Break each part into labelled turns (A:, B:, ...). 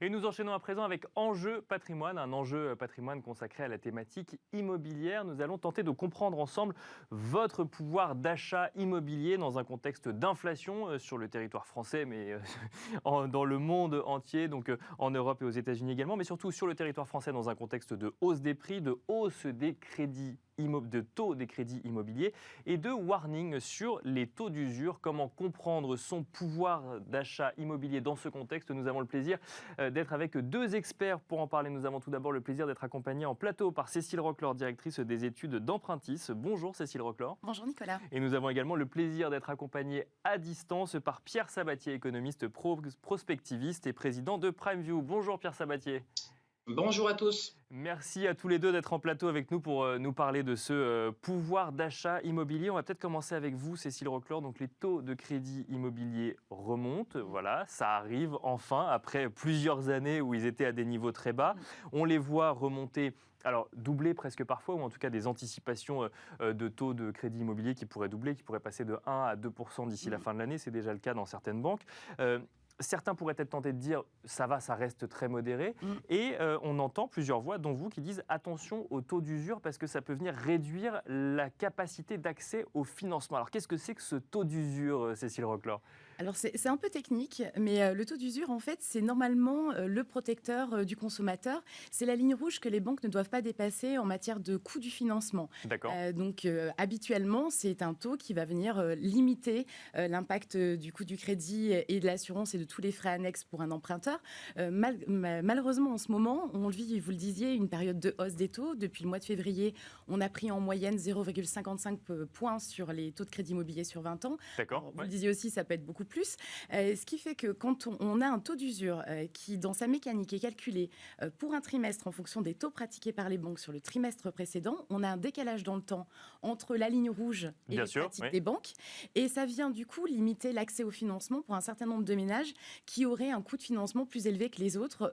A: Et nous enchaînons à présent avec Enjeu patrimoine, un enjeu patrimoine consacré à la thématique immobilière. Nous allons tenter de comprendre ensemble votre pouvoir d'achat immobilier dans un contexte d'inflation sur le territoire français, mais dans le monde entier, donc en Europe et aux États-Unis également, mais surtout sur le territoire français dans un contexte de hausse des prix, de hausse des crédits de taux des crédits immobiliers et de warning sur les taux d'usure. Comment comprendre son pouvoir d'achat immobilier dans ce contexte? Nous avons le plaisir d'être avec deux experts pour en parler. Nous avons tout d'abord le plaisir d'être accompagnés en plateau par Cécile Roclor, directrice des études d'Empruntis. Bonjour Cécile Roclor.
B: Bonjour Nicolas.
A: Et nous avons également le plaisir d'être accompagnés à distance par Pierre Sabatier, économiste prospectiviste et président de PrimeView. Bonjour Pierre Sabatier.
C: Bonjour à tous.
A: Merci à tous les deux d'être en plateau avec nous pour nous parler de ce pouvoir d'achat immobilier. On va peut-être commencer avec vous, Cécile Roclor. Donc les taux de crédit immobilier remontent. Voilà, ça arrive enfin après plusieurs années où ils étaient à des niveaux très bas. On les voit remonter. Alors, doubler presque parfois, ou en tout cas des anticipations de taux de crédit immobilier qui pourraient doubler, qui pourraient passer de 1 à 2% d'ici la fin de l'année. C'est déjà le cas dans certaines banques. Certains pourraient être tentés de dire ça va, ça reste très modéré. Et on entend plusieurs voix, dont vous, qui disent attention au taux d'usure parce que ça peut venir réduire la capacité d'accès au financement. Alors qu'est-ce que c'est que ce taux d'usure, Cécile Roclor?
B: Alors c'est un peu technique, mais le taux d'usure, en fait, c'est normalement le protecteur du consommateur. C'est la ligne rouge que les banques ne doivent pas dépasser en matière de coût du financement.
A: D'accord.
B: Donc habituellement, c'est un taux qui va venir limiter l'impact du coût du crédit et de l'assurance et de tous les frais annexes pour un emprunteur. Malheureusement, en ce moment, on vit, vous le disiez, une période de hausse des taux. Depuis le mois de février, on a pris en moyenne 0,55 points sur les taux de crédit immobilier sur 20 ans.
A: D'accord.
B: Vous le disiez aussi, ça peut être beaucoup plus. Ce qui fait que quand on a un taux d'usure qui, dans sa mécanique, est calculé pour un trimestre en fonction des taux pratiqués par les banques sur le trimestre précédent, on a un décalage dans le temps entre la ligne rouge et les pratiques des banques. Et ça vient du coup limiter l'accès au financement pour un certain nombre de ménages qui auraient un coût de financement plus élevé que les autres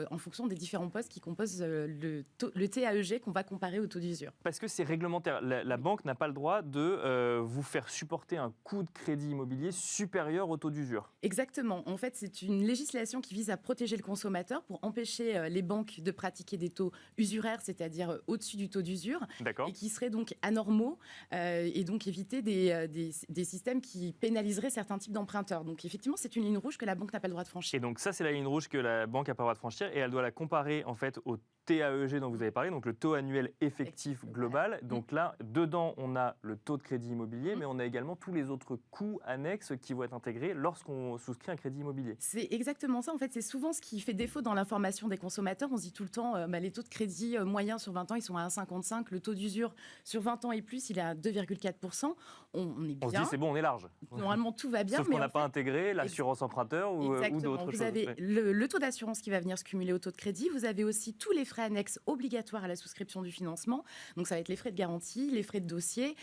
B: en fonction des différents postes qui composent le TAEG qu'on va comparer au taux d'usure.
A: Parce que c'est réglementaire. La banque n'a pas le droit de vous faire supporter un coût de crédit immobilier supérieur au taux d'usure.
B: Exactement. En fait, c'est une législation qui vise à protéger le consommateur pour empêcher les banques de pratiquer des taux usuraires, c'est-à-dire au-dessus du taux d'usure, et qui seraient donc anormaux et donc éviter des systèmes qui pénaliseraient certains types d'emprunteurs. Donc effectivement, c'est une ligne rouge que la banque n'a pas le droit de franchir.
A: Et donc ça, c'est la ligne rouge que la banque n'a pas le droit de franchir et elle doit la comparer en fait au TAEG dont vous avez parlé, donc le taux annuel effectif global. Donc là, dedans, on a le taux de crédit immobilier, mais on a également tous les autres coûts annexes qui vont être intégrés lorsqu'on souscrit un crédit immobilier.
B: C'est exactement ça. En fait, c'est souvent ce qui fait défaut dans l'information des consommateurs. On se dit tout le temps, les taux de crédit moyens sur 20 ans, ils sont à 1,55. Le taux d'usure sur 20 ans et plus, il est à 2,4%. On est bien.
A: On se dit, c'est bon, on est large.
B: Normalement, tout va bien.
A: Sauf qu'on n'a pas intégré l'assurance emprunteur ou d'autres choses.
B: Vous avez le taux d'assurance qui va venir se cumuler au taux de crédit. Vous avez aussi tous les frais annexes obligatoires à la souscription du financement. Donc, ça va être les frais de garantie, les frais de dossier,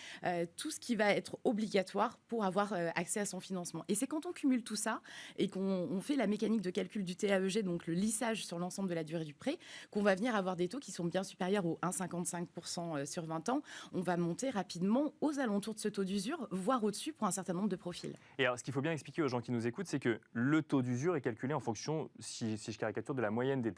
B: tout ce qui va être obligatoire pour avoir accès à son financement. Et c'est quand on cumule tout ça et qu'on fait la mécanique de calcul du TAEG, donc le lissage sur l'ensemble de la durée du prêt, qu'on va venir avoir des taux qui sont bien supérieurs aux 1,55% sur 20 ans. On va monter rapidement aux alentours de ce taux d'usure, voire au-dessus pour un certain nombre de profils.
A: Et alors, ce qu'il faut bien expliquer aux gens qui nous écoutent, c'est que le taux d'usure est calculé en fonction, si je caricature, de la moyenne des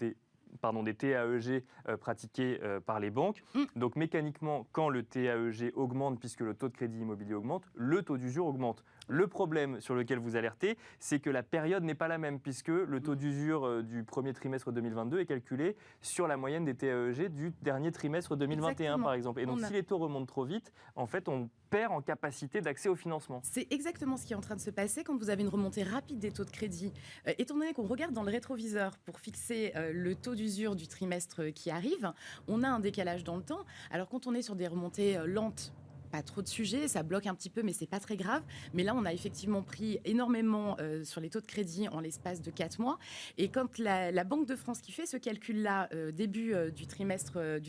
A: TAEG pratiqués par les banques. Donc mécaniquement, quand le TAEG augmente, puisque le taux de crédit immobilier augmente, le taux d'usure augmente. Le problème sur lequel vous alertez, c'est que la période n'est pas la même, puisque le taux d'usure du premier trimestre 2022 est calculé sur la moyenne des TAEG du dernier trimestre 2021,
B: Exactement.
A: par exemple. Et donc, si les taux remontent trop vite, en fait, on perd en capacité d'accès au financement.
B: C'est exactement ce qui est en train de se passer quand vous avez une remontée rapide des taux de crédit. Étant donné qu'on regarde dans le rétroviseur pour fixer le taux d'usure du trimestre qui arrive, on a un décalage dans le temps. Alors quand on est sur des remontées lentes, pas trop de sujets, ça bloque un petit peu, mais c'est pas très grave. Mais là, on a effectivement pris énormément sur les taux de crédit en l'espace de 4 mois. Et quand la Banque de France qui fait ce calcul-là, début du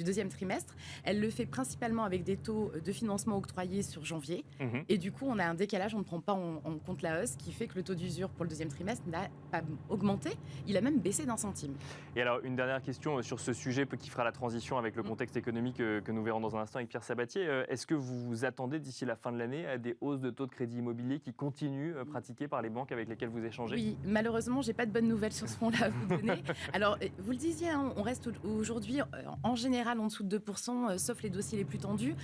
B: deuxième trimestre, elle le fait principalement avec des taux de financement octroyés sur janvier. Et du coup, on a un décalage, on ne prend pas en compte la hausse, qui fait que le taux d'usure pour le deuxième trimestre n'a pas augmenté, il a même baissé d'1 centime.
A: Et alors, une dernière question sur ce sujet qui fera la transition avec le contexte économique que nous verrons dans un instant avec Pierre Sabatier. Est-ce que vous vous attendez d'ici la fin de l'année à des hausses de taux de crédit immobilier qui continuent pratiquées par les banques avec lesquelles vous échangez?
B: Oui, malheureusement, j'ai pas de bonnes nouvelles sur ce front-là à vous donner. Alors, vous le disiez, hein, on reste aujourd'hui en général en dessous de 2%, sauf les dossiers les plus tendus.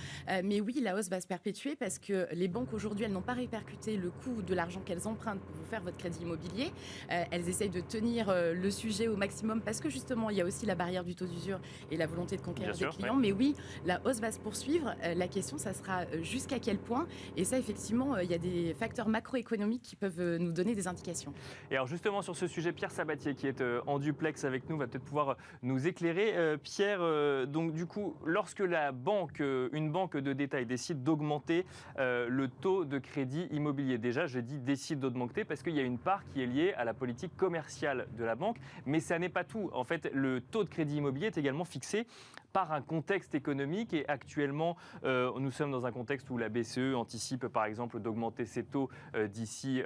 B: Mais oui, la hausse va se perpétuer parce que les banques aujourd'hui, elles n'ont pas répercuté le coût de l'argent qu'elles empruntent pour vous faire votre crédit immobilier. Elles essayent de tenir le sujet au maximum parce que justement, il y a aussi la barrière du taux d'usure et la volonté de conquérir
A: Bien
B: des
A: sûr,
B: clients.
A: ouais.
B: Mais oui, la hausse va se poursuivre. La question, ça sera jusqu'à quel point. Et ça, effectivement, il y a des facteurs macroéconomiques qui peuvent nous donner des indications.
A: Et alors justement sur ce sujet, Pierre Sabatier qui est en duplex avec nous va peut-être pouvoir nous éclairer. Pierre, donc du coup, lorsque une banque de détail décide d'augmenter le taux de crédit immobilier, déjà je dis décide d'augmenter parce qu'il y a une part qui est liée à la politique commerciale de la banque, mais ça n'est pas tout. En fait, le taux de crédit immobilier est également fixé par un contexte économique et actuellement, nous sommes dans un contexte où la BCE anticipe par exemple d'augmenter ses taux d'ici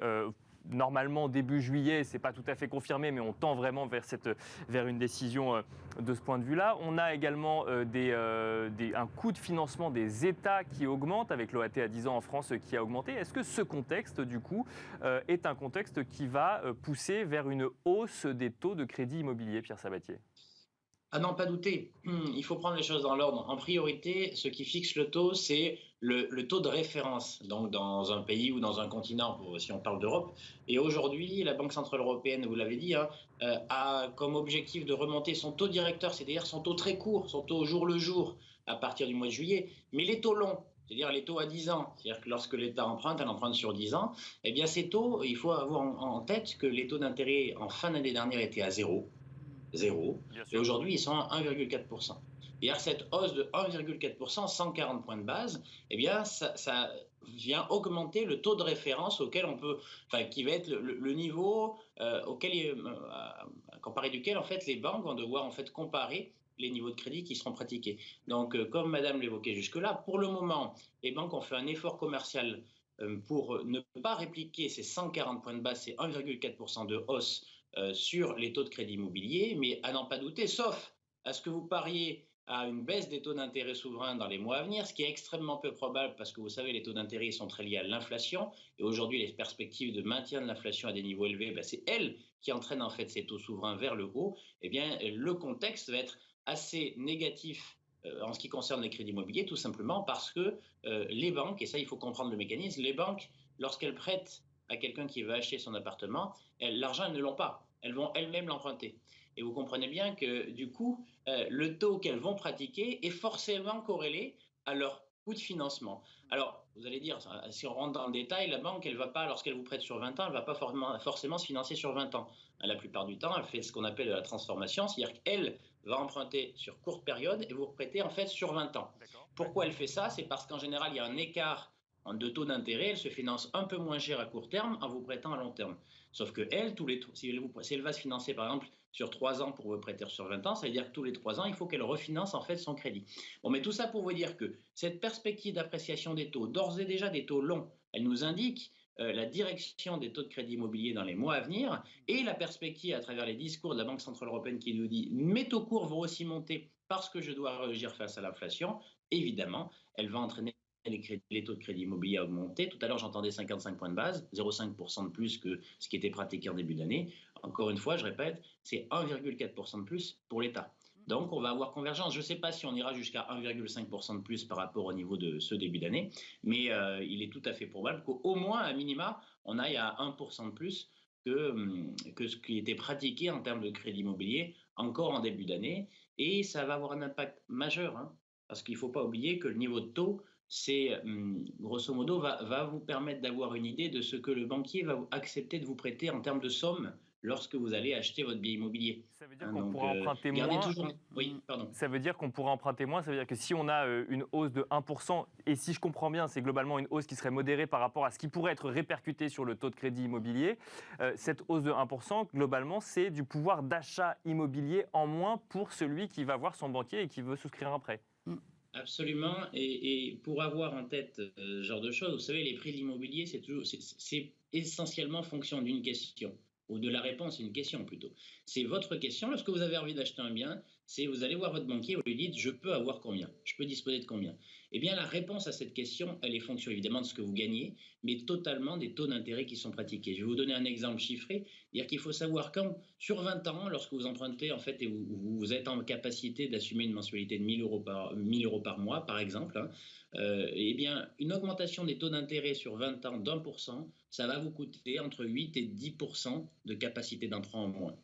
A: normalement début juillet, c'est pas tout à fait confirmé, mais on tend vraiment vers une décision de ce point de vue-là. On a également un coût de financement des États qui augmente, avec l'OAT à 10 ans en France qui a augmenté. Est-ce que ce contexte, du coup, est un contexte qui va pousser vers une hausse des taux de crédit immobilier, Pierre Sabatier?
C: Ah non, pas douter. Il faut prendre les choses dans l'ordre. En priorité, ce qui fixe le taux, c'est le taux de référence, donc dans un pays ou dans un continent, si on parle d'Europe. Et aujourd'hui, la Banque centrale européenne, vous l'avez dit, hein, a comme objectif de remonter son taux directeur, c'est-à-dire son taux très court, son taux au jour le jour, à partir du mois de juillet. Mais les taux longs, c'est-à-dire les taux à 10 ans, c'est-à-dire que lorsque l'État emprunte, elle emprunte sur 10 ans, eh bien ces taux, il faut avoir en tête que les taux d'intérêt en fin d'année dernière étaient à zéro. Zéro.
A: Bien
C: Et
A: sûr.
C: aujourd'hui, ils sont à 1,4%. Et à cette hausse de 1,4%, 140 points de base, eh bien, ça vient augmenter le taux de référence auquel on peut, enfin, qui va être le niveau comparé duquel, en fait, les banques vont devoir, en fait, comparer les niveaux de crédit qui seront pratiqués. Donc, comme Madame l'évoquait jusque-là, pour le moment, les banques ont fait un effort commercial pour ne pas répliquer ces 140 points de base, ces 1,4% de hausse sur les taux de crédit immobilier, mais à n'en pas douter, sauf à ce que vous pariez à une baisse des taux d'intérêt souverains dans les mois à venir, ce qui est extrêmement peu probable parce que vous savez, les taux d'intérêt sont très liés à l'inflation et aujourd'hui, les perspectives de maintien de l'inflation à des niveaux élevés, ben, c'est elle qui entraîne en fait ces taux souverains vers le haut. Eh bien, le contexte va être assez négatif en ce qui concerne les crédits immobiliers, tout simplement parce que les banques, et ça il faut comprendre le mécanisme, les banques, lorsqu'elles prêtent à quelqu'un qui veut acheter son appartement, l'argent, elles ne l'ont pas. Elles vont elles-mêmes l'emprunter. Et vous comprenez bien que du coup, le taux qu'elles vont pratiquer est forcément corrélé à leur coût de financement. Alors, vous allez dire, si on rentre dans le détail, la banque, elle va pas, lorsqu'elle vous prête sur 20 ans, elle ne va pas forcément se financer sur 20 ans. La plupart du temps, elle fait ce qu'on appelle la transformation, c'est-à-dire qu'elle va emprunter sur courte période et vous reprêter en fait sur 20 ans. Pourquoi elle fait ça? C'est parce qu'en général, il y a un écart de taux d'intérêt, elle se finance un peu moins cher à court terme en vous prêtant à long terme. Sauf que elle, si elle va se financer par exemple sur 3 ans pour vous prêter sur 20 ans, ça veut dire que tous les 3 ans, il faut qu'elle refinance en fait son crédit. Bon, mais tout ça pour vous dire que cette perspective d'appréciation des taux, d'ores et déjà des taux longs, elle nous indique la direction des taux de crédit immobilier dans les mois à venir et la perspective à travers les discours de la Banque centrale européenne qui nous dit mes taux courts vont aussi monter parce que je dois réagir face à l'inflation. Évidemment, elle va entraîner les taux de crédit immobilier à augmenter. Tout à l'heure, j'entendais 55 points de base, 0,5% de plus que ce qui était pratiqué en début d'année. Encore une fois, je répète, c'est 1,4% de plus pour l'État. Donc, on va avoir convergence. Je ne sais pas si on ira jusqu'à 1,5% de plus par rapport au niveau de ce début d'année, mais il est tout à fait probable qu'au moins, à minima, on aille à 1% de plus que ce qui était pratiqué en termes de crédit immobilier encore en début d'année. Et ça va avoir un impact majeur, hein, parce qu'il ne faut pas oublier que le niveau de taux, c'est grosso modo va vous permettre d'avoir une idée de ce que le banquier va accepter de vous prêter en termes de somme lorsque vous allez acheter votre bien immobilier.
A: Ça veut dire
C: Hein,
A: qu'on
C: donc,
A: pourra emprunter
C: gardez
A: moins.
C: toujours. Oui, pardon.
A: Ça veut dire qu'on pourra emprunter moins. Ça veut dire que si on a une hausse de 1%, et si je comprends bien, c'est globalement une hausse qui serait modérée par rapport à ce qui pourrait être répercuté sur le taux de crédit immobilier, cette hausse de 1%, globalement, c'est du pouvoir d'achat immobilier en moins pour celui qui va voir son banquier et qui veut souscrire un prêt.
C: Absolument. Et pour avoir en tête ce genre de choses, vous savez, les prix de l'immobilier, c'est essentiellement fonction d'une question, ou de la réponse à une question plutôt. C'est votre question, lorsque vous avez envie d'acheter un bien, c'est vous allez voir votre banquier, vous lui dites je peux avoir combien, je peux disposer de combien. Eh bien la réponse à cette question, elle est fonction évidemment de ce que vous gagnez, mais totalement des taux d'intérêt qui sont pratiqués. Je vais vous donner un exemple chiffré, dire qu'il faut savoir quand sur 20 ans, lorsque vous empruntez en fait et vous êtes en capacité d'assumer une mensualité de 1 000 € par mois par exemple, hein, eh bien une augmentation des taux d'intérêt sur 20 ans d'1%, ça va vous coûter entre 8 et 10% de capacité d'emprunt en moins.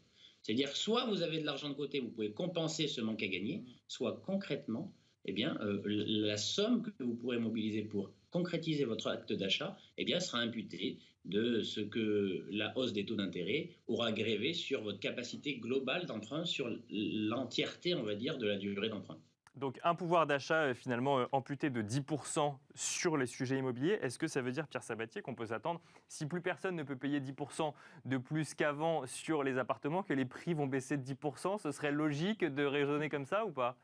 C: C'est-à-dire, soit vous avez de l'argent de côté, vous pouvez compenser ce manque à gagner, soit concrètement, eh bien, la somme que vous pourrez mobiliser pour concrétiser votre acte d'achat, eh bien, sera imputée de ce que la hausse des taux d'intérêt aura grévé sur votre capacité globale d'emprunt, sur l'entièreté, on va dire, de la durée d'emprunt.
A: Donc un pouvoir d'achat finalement amputé de 10% sur les sujets immobiliers. Est-ce que ça veut dire, Pierre Sabatier, qu'on peut s'attendre, si plus personne ne peut payer 10% de plus qu'avant sur les appartements, que les prix vont baisser de 10%? Ce serait logique de raisonner comme ça ou pas?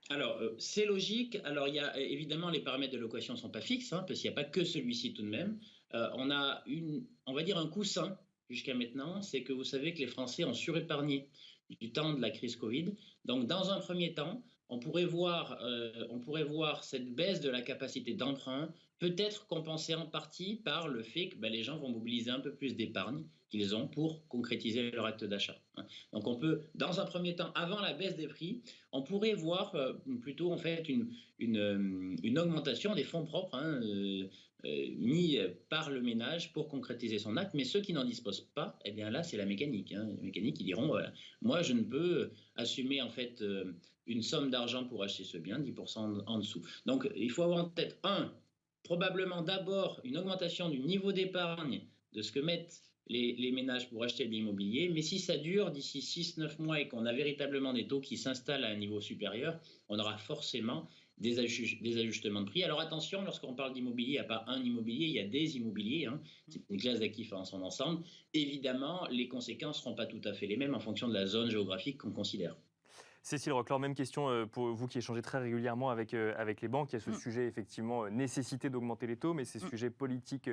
C: Alors, c'est logique. Alors, il y a évidemment les paramètres de location ne sont pas fixes, hein, parce qu'il n'y a pas que celui-ci tout de même. On a on va dire un coussin jusqu'à maintenant, c'est que vous savez que les Français ont surépargné du temps de la crise Covid. Donc, dans un premier temps, on pourrait voir cette baisse de la capacité d'emprunt peut-être compensée en partie par le fait que les gens vont mobiliser un peu plus d'épargne qu'ils ont pour concrétiser leur acte d'achat. Donc, on peut, dans un premier temps, avant la baisse des prix, on pourrait voir plutôt en fait une augmentation des fonds propres mis par le ménage pour concrétiser son acte. Mais ceux qui n'en disposent pas, eh bien là, c'est la mécanique. Les mécaniques, ils diront, voilà, moi, je ne peux assumer en fait une somme d'argent pour acheter ce bien, 10% en dessous. Donc, il faut avoir en tête, probablement d'abord une augmentation du niveau d'épargne de ce que mettent les ménages pour acheter de l'immobilier. Mais si ça dure d'ici 6-9 mois et qu'on a véritablement des taux qui s'installent à un niveau supérieur, on aura forcément des ajustements de prix. Alors attention, lorsqu'on parle d'immobilier, il n'y a pas un immobilier, il y a des immobiliers. C'est une classe d'actifs en son ensemble. Évidemment, les conséquences ne seront pas tout à fait les mêmes en fonction de la zone géographique qu'on considère.
A: Cécile Roclor, même question pour vous qui échangez très régulièrement avec les banques. Il y a ce sujet, effectivement, nécessité d'augmenter les taux, mais ces sujets politiques,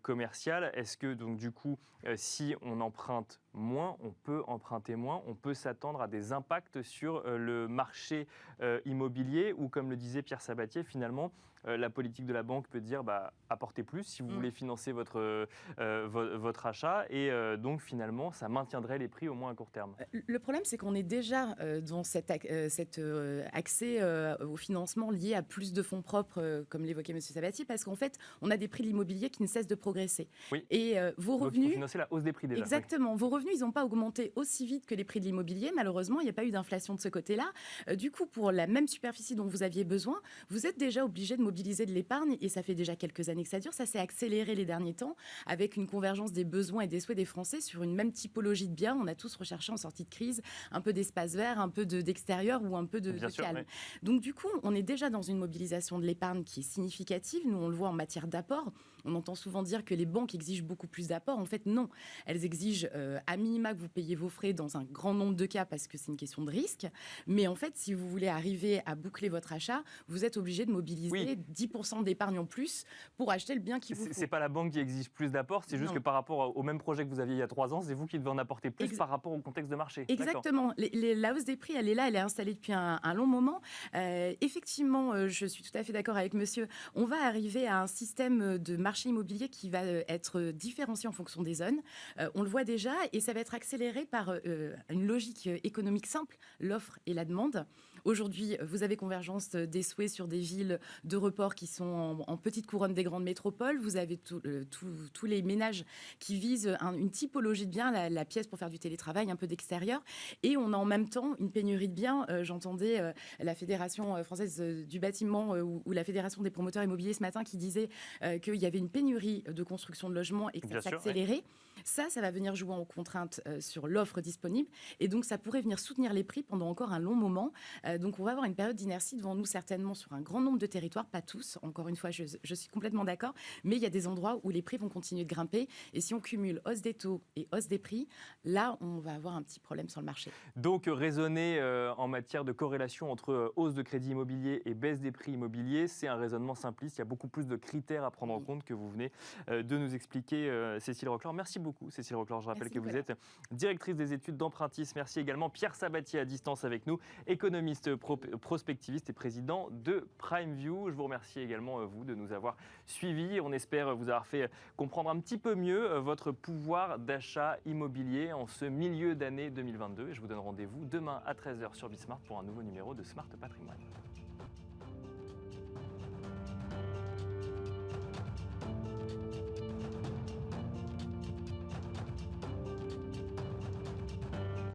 A: commerciaux. Est-ce que, donc, du coup, si on emprunte moins, on peut emprunter moins, on peut s'attendre à des impacts sur le marché immobilier ou, comme le disait Pierre Sabatier, finalement, la politique de la banque peut dire apportez plus si vous voulez financer votre achat et donc finalement ça maintiendrait les prix au moins à court terme.
B: Le problème, c'est qu'on est déjà dans cet accès au financement lié à plus de fonds propres, comme l'évoquait M. Sabatier, parce qu'en fait, on a des prix de l'immobilier qui ne cessent de progresser.
A: Oui.
B: Et vos
A: donc,
B: revenus...
A: il faut financer la hausse des prix déjà.
B: Exactement. Oui. Vos revenus, ils n'ont pas augmenté aussi vite que les prix de l'immobilier. Malheureusement, il n'y a pas eu d'inflation de ce côté-là. Du coup, pour la même superficie dont vous aviez besoin, vous êtes déjà obligé de mobiliser de l'épargne et ça fait déjà quelques années que ça dure. Ça s'est accéléré les derniers temps avec une convergence des besoins et des souhaits des Français sur une même typologie de biens. On a tous recherché en sortie de crise un peu d'espace vert, un peu d'extérieur ou un peu de calme. Ouais. Donc du coup, on est déjà dans une mobilisation de l'épargne qui est significative. Nous, on le voit en matière d'apport. On entend souvent dire que les banques exigent beaucoup plus d'apports. En fait, non. Elles exigent à minima que vous payiez vos frais dans un grand nombre de cas parce que c'est une question de risque. Mais en fait, si vous voulez arriver à boucler votre achat, vous êtes obligé de mobiliser 10% d'épargne en plus pour acheter le bien qui vous faut.
A: C'est pas la banque qui exige plus d'apports, c'est juste que par rapport au même projet que vous aviez il y a 3 ans, c'est vous qui devez en apporter plus par rapport au contexte de marché.
B: Exactement. La hausse des prix, elle est là, elle est installée depuis un long moment. Effectivement, je suis tout à fait d'accord avec monsieur. On va arriver à un système de marché immobilier qui va être différencié en fonction des zones. On le voit déjà et ça va être accéléré par une logique économique simple, l'offre et la demande. Aujourd'hui, vous avez convergence des souhaits sur des villes de report qui sont en petite couronne des grandes métropoles. Vous avez tous les ménages qui visent une typologie de biens, la pièce pour faire du télétravail, un peu d'extérieur. Et on a en même temps une pénurie de biens. J'entendais la Fédération française du bâtiment ou la Fédération des promoteurs immobiliers ce matin qui disait qu'il y avait une pénurie de construction de logements et que ça s'accélérait. Ouais. Ça va venir jouer en contrainte sur l'offre disponible. Et donc, ça pourrait venir soutenir les prix pendant encore un long moment. Donc, on va avoir une période d'inertie devant nous, certainement, sur un grand nombre de territoires, pas tous. Encore une fois, je suis complètement d'accord. Mais il y a des endroits où les prix vont continuer de grimper. Et si on cumule hausse des taux et hausse des prix, là, on va avoir un petit problème sur le marché.
A: Donc, raisonner en matière de corrélation entre hausse de crédit immobilier et baisse des prix immobiliers, c'est un raisonnement simpliste. Il y a beaucoup plus de critères à prendre en compte que vous venez de nous expliquer, Cécile Roclor. Merci beaucoup, Cécile Roclor. Je rappelle que vous êtes êtes directrice des études d'Empruntis. Merci également Pierre Sabatier à distance avec nous, économiste prospectiviste et président de PrimeView. Je vous remercie également, vous, de nous avoir suivis. On espère vous avoir fait comprendre un petit peu mieux votre pouvoir d'achat immobilier en ce milieu d'année 2022. Et je vous donne rendez-vous demain à 13h sur Bismart pour un nouveau numéro de Smart Patrimoine.